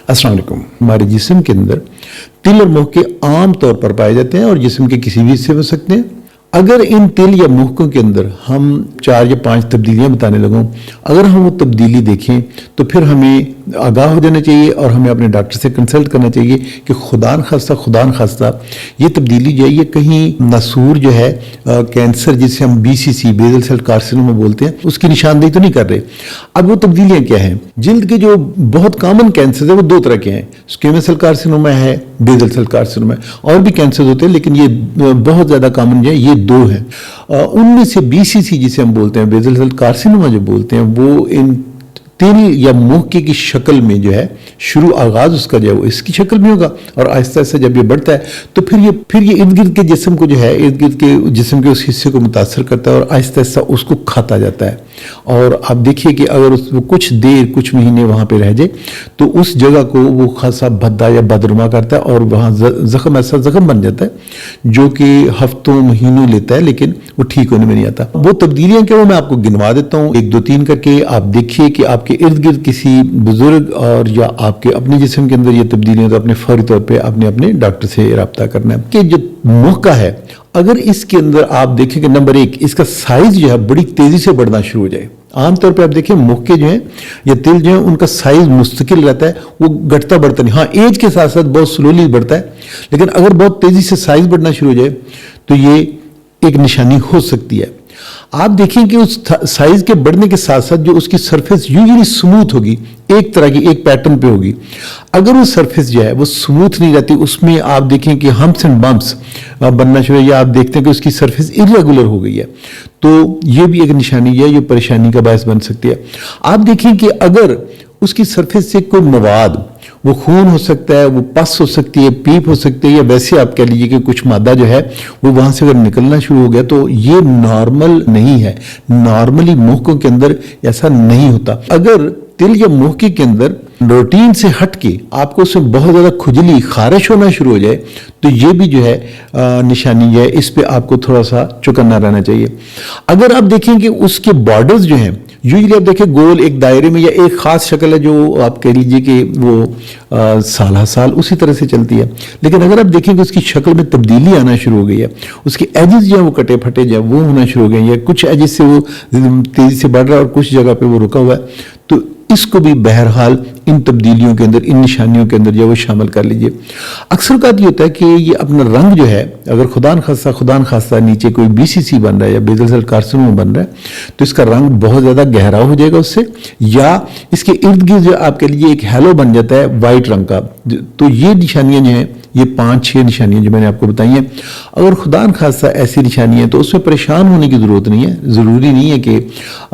अस्सलाम वालेकुम। हमारे जिस्म के अंदर तिल और मुहके आम तौर पर पाए जाते हैं और जिस्म के किसी भी हिस्से हो सकते हैं। अगर इन तिल या मुहकों के अंदर हम 4 या 5 तब्दीलियां बताने लगूं, अगर हम वो तब्दीली देखें तो फिर हमें आगाह हो जाना चाहिए और हमें अपने डॉक्टर से कंसल्ट करना चाहिए कि खुदा न खास्ता ये तब्दीली जो है ये कहीं नसूर जो है कैंसर जिसे हम BCC बेसल सेल कार्सिनोमा बोलते हैं उसकी निशानदेही तो नहीं कर रहे। अब वो तब्दीलियां क्या हैं? जिल्द के जो बहुत कॉमन कैंसर है वो 2 तरह के हैं, स्क्वेमस सेल कार्सिनोमा है, बेसल सेल कार्सिनोमा है। और भी कैंसर होते हैं लेकिन ये बहुत ज्यादा कॉमन जो है ये 2 हैं। उनमें से BCC जिसे हम बोलते हैं बेसल सेल कार्सिनोमा जो बोलते हैं वो इन तिल या मुहके की शक्ल में जो है शुरू आगाज उसका जो है वो इसकी शक्ल में होगा और आहिस्ता आहिस्ता जब ये बढ़ता है तो फिर ये इर्द गिर्द के जिस्म को जो है इर्द गिर्द के जिस्म के उस हिस्से को मुतासर करता है और आहिस्ता आहिस्ता उसको खाता जाता है। और आप देखिए कि अगर वो कुछ महीने वहां पे रह जाए तो उस जगह को वो खासा भद्दा या बदरुमा करता है और वहां ऐसा जख्म बन जाता है जो कि हफ्तों महीनों लेता है लेकिन वो ठीक होने में नहीं आता। वो तब्दीलियां क्या वो मैं आपको गिनवा देता हूँ 1 2 3 करके। आप देखिए कि आपके इर्द गिर्द किसी बुजुर्ग और या आपके अपने जिस्म के अंदर ये तब्दीलियां तो अपने फौरी तौर पर अपने डॉक्टर से रब्ता करना है। कि जो मुहका है अगर इसके अंदर आप देखें कि नंबर 1 इसका साइज जो है बड़ी तेजी से बढ़ना शुरू हो जाए। आमतौर पे आप देखें मुहके जो हैं या तिल जो है उनका साइज मुस्तकिल रहता है, वो घटता बढ़ता नहीं। हाँ, एज के साथ साथ बहुत स्लोली बढ़ता है लेकिन अगर बहुत तेजी से साइज बढ़ना शुरू हो जाए तो ये एक निशानी हो सकती है। आप देखें कि उस साइज के बढ़ने के साथ साथ जो उसकी सरफेस यूजुअली स्मूथ होगी, एक तरह की एक पैटर्न पे होगी। अगर वो सरफेस जो है वो स्मूथ नहीं रहती, उसमें आप देखें कि हम्प्स एंड बम्प्स बनना शुरू या आप देखते हैं कि उसकी सरफेस इरेगुलर हो गई है तो ये भी एक निशानी है, ये परेशानी का बायस बन सकती है। आप देखें कि अगर उसकी सरफेस से कोई मवाद, वो खून हो सकता है, वो पस हो सकती है, पीप हो सकती है या वैसे आप कह लीजिए कि कुछ मादा जो है वो वहां से अगर निकलना शुरू हो गया तो ये नॉर्मल नहीं है। नॉर्मली मुहकों के अंदर ऐसा नहीं होता। अगर तिल या मुहके के अंदर रूटीन से हट के आपको उसमें बहुत ज्यादा खुजली खारिश होना शुरू हो जाए तो ये भी जो है निशानी है, इस पे आपको थोड़ा सा चौकन्ना रहना चाहिए। अगर आप देखें कि उसके बॉर्डर्स जो हैं यूजुअली आप देखें गोल एक दायरे में या एक खास शक्ल है जो आप कह लीजिए कि वो साल उसी तरह से चलती है। लेकिन अगर आप देखें कि उसकी शक्ल में तब्दीली आना शुरू हो गई है, उसके एजेस जो है वो कटे फटे जो वो होना शुरू हो गए हैं, कुछ एजेस से वो तेजी से बढ़ रहा है और कुछ जगह पे वो रुका हुआ है तो इसको भी बहरहाल इन तब्दीलियों के अंदर, इन निशानियों के अंदर जो वो शामिल कर लीजिए। अक्सर का ये होता है कि ये अपना रंग जो है अगर खुदा न खास्ता नीचे कोई BCC बन रहा है या बेसल सेल कार्सिनोमा बन रहा है तो इसका रंग बहुत ज्यादा गहरा हो जाएगा उससे, या इसके इर्द गिर्द जो आपके लिए एक हैलो बन जाता है वाइट रंग का। तो ये निशानियां जो हैं ये 5-6 निशानियां जो मैंने आपको बताई हैं, अगर खुदा न खास्ता ऐसी निशानियां तो उसमें परेशान होने की जरूरत नहीं है। जरूरी नहीं है कि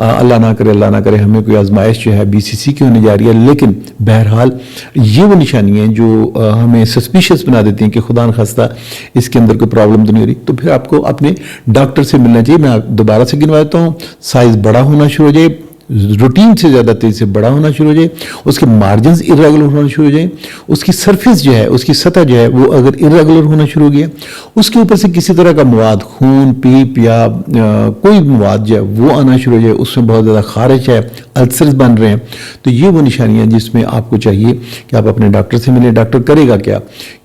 अल्लाह ना करे हमें कोई आजमाइश जो है BCC की होने जा रही है, लेकिन बहरहाल ये वो निशानियां जो हमें सस्पिशियस बना देती हैं कि खुदा न खास्ता इसके अंदर कोई प्रॉब्लम तो नहीं हो रही। तो फिर आपको अपने डॉक्टर से मिलना चाहिए। मैं दोबारा से गिनवा देता हूँ, साइज बड़ा होना शुरू हो जाए, रूटीन से ज्यादा तेजी से बड़ा होना शुरू हो जाए, उसके मार्जिन्स इरेगुलर होना शुरू हो जाए, उसकी सरफेस जो है उसकी सतह जो है वो अगर इरेगुलर होना शुरू हो गया, उसके ऊपर से किसी तरह का मवाद, खून, पीप या कोई मवाद जो है वो आना शुरू हो जाए, उसमें बहुत ज्यादा खारिश है, अल्सर्स बन रहे हैं, तो ये वो निशानियां जिसमें आपको चाहिए कि आप अपने डॉक्टर से मिलें। डॉक्टर करेगा क्या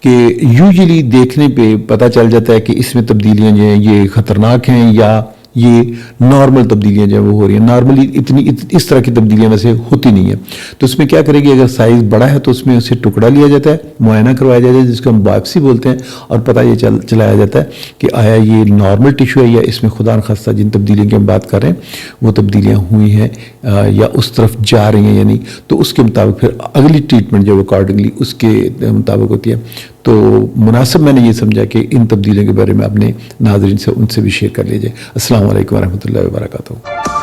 कि यूजुअली देखने पे पता चल जाता है कि इसमें तब्दीलियां जो हैं ये खतरनाक हैं या ये नॉर्मल तब्दीलियां जो वो हो रही हैं। नॉर्मली इस तरह की तब्दीलियां वैसे होती नहीं है। तो उसमें क्या करेंगे, अगर साइज बड़ा है तो उसमें उसे टुकड़ा लिया जाता है, मुआयना करवाया जाता है जिसको हम बायोप्सी बोलते हैं और पता ये चलाया जाता है कि आया ये नॉर्मल टिश्यू है या इसमें खुदा न खास्ता जिन तब्दीलियों की हम बात कर रहे हैं वो तब्दीलियां हुई हैं या उस तरफ जा रही हैं या नहीं। तो उसके मुताबिक फिर अगली ट्रीटमेंट जो अकॉर्डिंगली उसके मुताबिक होती है। तो मुनासिब मैंने ये समझा कि इन तब्दीलियों के बारे में अपने नाज़रीन से उनसे भी शेयर कर लीजिए। अस्सलाम वालेकुम व रहमतुल्लाहि व बरकातहू।